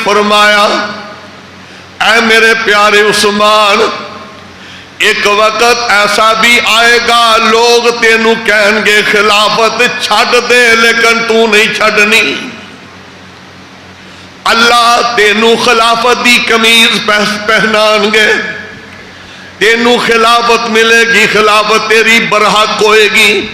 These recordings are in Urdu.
فرمایا اے میرے پیارے عثمان، ایک وقت ایسا بھی آئے گا لوگ تینوں کہیں گے خلافت چھڑ دے، لیکن تو نہیں چھڑنی۔ اللہ تینوں خلافت دی قمیض پہنان گے، تینوں خلافت ملے گی، خلافت تیری برحق ہوئے گی۔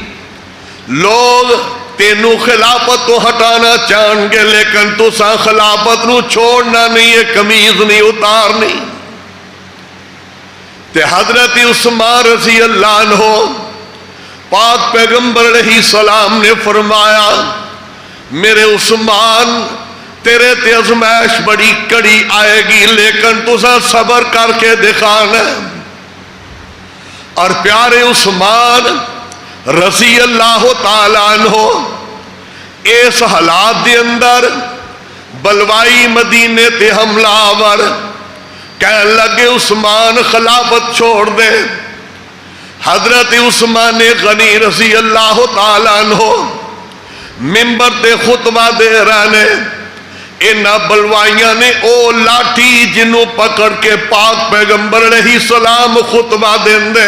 لوگ تینوں خلافت تو ہٹانا چاہیں گے، لیکن تساں خلافت نو چھوڑنا نہیں، یہ قمیض نہیں اتارنی۔ تے حضرت عثمان رضی اللہ عنہ پاک پیغمبر علیہ السلام نے فرمایا میرے عثمان تیرے تے آزمائش بڑی کڑی آئے گی، لیکن تساں صبر کر کے دکھانا۔ اور پیارے عثمان رضی اللہ تعالیٰ عنہ اس حالات دے اندر بلوائی مدینے تے حملہ آور کہنے لگے عثمان خلافت چھوڑ دے۔ حضرت عثمان غنی رضی اللہ تعالیٰ عنہ منبر تے خطبہ دے رہنے، انہاں بلوائیاں نے او لاٹھی جنوں پکڑ کے پاک پیغمبر علیہ السلام خطبہ دین دے،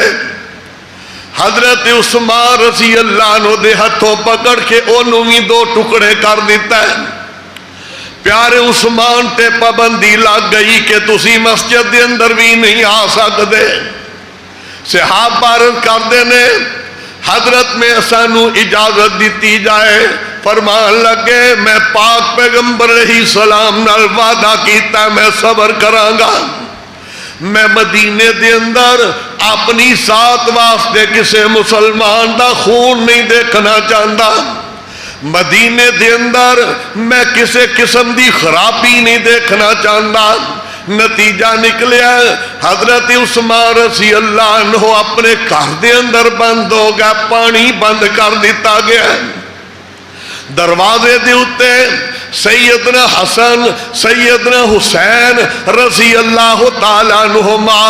حضرت عثمان رضی اللہ عنہ دے ہتھوں پکڑ کے انہوں بھی دو ٹکڑے کر دیتا ہے۔ پیارے عثمان تے پابندی لگ گئی کہ تسی مسجد دے اندر بھی نہیں آ سکتے۔ صحابہ عرض کر دینے حضرت میں سانو اجازت دیتی جائے، فرمان لگے میں پاک پیغمبر علیہ السلام نال وعدہ کیتا میں صبر کرانگا، میں مدینے دے اندر اپنی ذات واسطے کسے مسلمان دا خون نہیں دیکھنا چاہتا، مدینے دے اندر میں کسے قسم دی خرابی نہیں دیکھنا چاہتا۔ نتیجہ نکلیا حضرت عثمان رضی اللہ عنہ اپنے گھر دے اندر بند ہو گیا، پانی بند کر دیتا گیا۔ دروازے دے اتے سیدنا حسن سیدنا حسین رضی اللہ تعالیٰ عنہما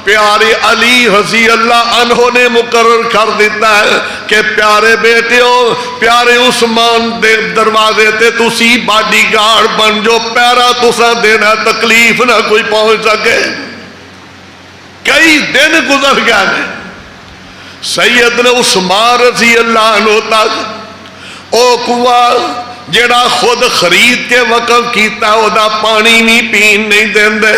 پیارے علی رضی اللہ عنہ نے مقرر کر دیتا ہے کہ پیارے بیٹیو پیارے عثمان دے دروازے تے تسی باڈی گارڈ بن جو، پیرا تسا دینا تکلیف نہ کوئی پہنچ سکے۔ کئی دن گزر گیا نے، سیدنا عثمان رضی اللہ عنہ تک او کنواں جڑا خود خرید کے وقف کیتا او دا پانی نہیں پین نہیں دین دے۔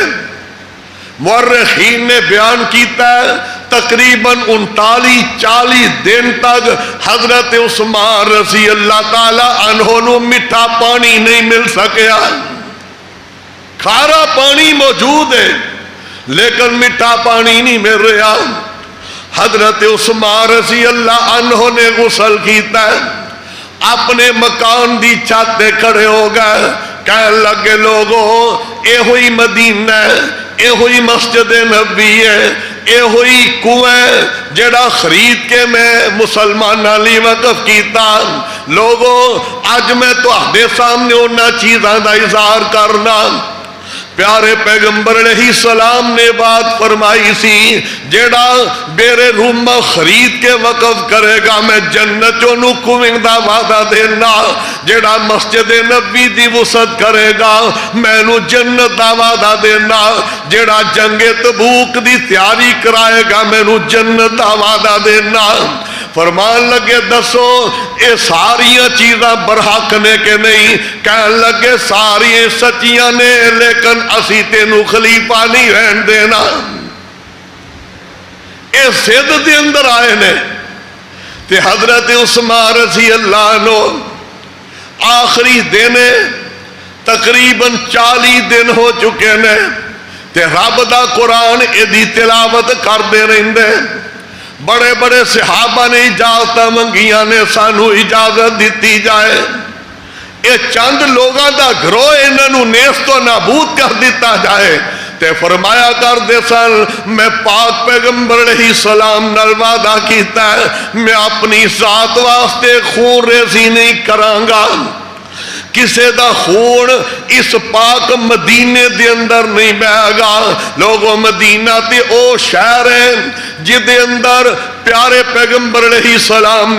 مورخین نے بیان کیتا ہے تقریباً 39-40 دن تک حضرت عثمان رضی اللہ تعالی عنہ نو میٹھا پانی نہیں مل سکیا۔ کھارا پانی موجود ہے لیکن میٹھا پانی نہیں مل رہا۔ حضرت عثمان رضی اللہ عنہ نے غسل کیتا ہے، اپنے مکان دی چھت تے کھڑے ہو گئے، کہنے لگے لوگوں اے ہوئی مدینہ ہے، اے ہوئی مسجد نبی ہے، اے ہوئی کنویں جڑا خرید کے میں مسلمان علی وقف کیتا۔ لوگوں آج میں تو آدھے سامنے انہاں چیزاں دا اظہار کرنا۔ پیارے پیغمبر علیہ السلام نے بات فرمائی سی جیڑا بیرے رومہ خرید کے وقف کرے گا میں جنت چونو کنویں دا وعدہ دینا، جیڑا مسجد نبی دی وسعت کرے گا میں نو جنت دا وعدہ دینا، جیڑا جنگ تبوک دی تیاری کرائے گا میں نو جنت دا وعدہ دینا۔ فرمان لگے دسو اے ساریاں چیزاں برحق نے کہ نہیں؟ کہنے لگے ساریاں سچیاں نے لیکن اسی تینو خلیفہ نہیں رہن دینا۔ اے زد دے اندر آئے نے تے حضرت عثمان رضی اللہ عنہ آخری دن تقریباً 40 دن ہو چکے نے تے رب دا قرآن ایدی تلاوت کر دے رہندے۔ بڑے بڑے صحابہ نے اجازت منگیاں نے سانو اجازت دیتی جائے، اے چند لوگاں دا گروہ انہوں نیست و نابود کر دیتا جائے تے فرمایا کر دے سن میں پاک پیغمبر علیہ السلام نال وعدہ کیتا ہے میں اپنی ذات واسطے خون ریزی نہیں کرانگا، کسے دا خون اس پاک مدینے دے اندر نہیں بہے گا۔ لوگوں مدینہ تے او شہر ہیں جدے اندر پیارے پیغمبر علیہ السلام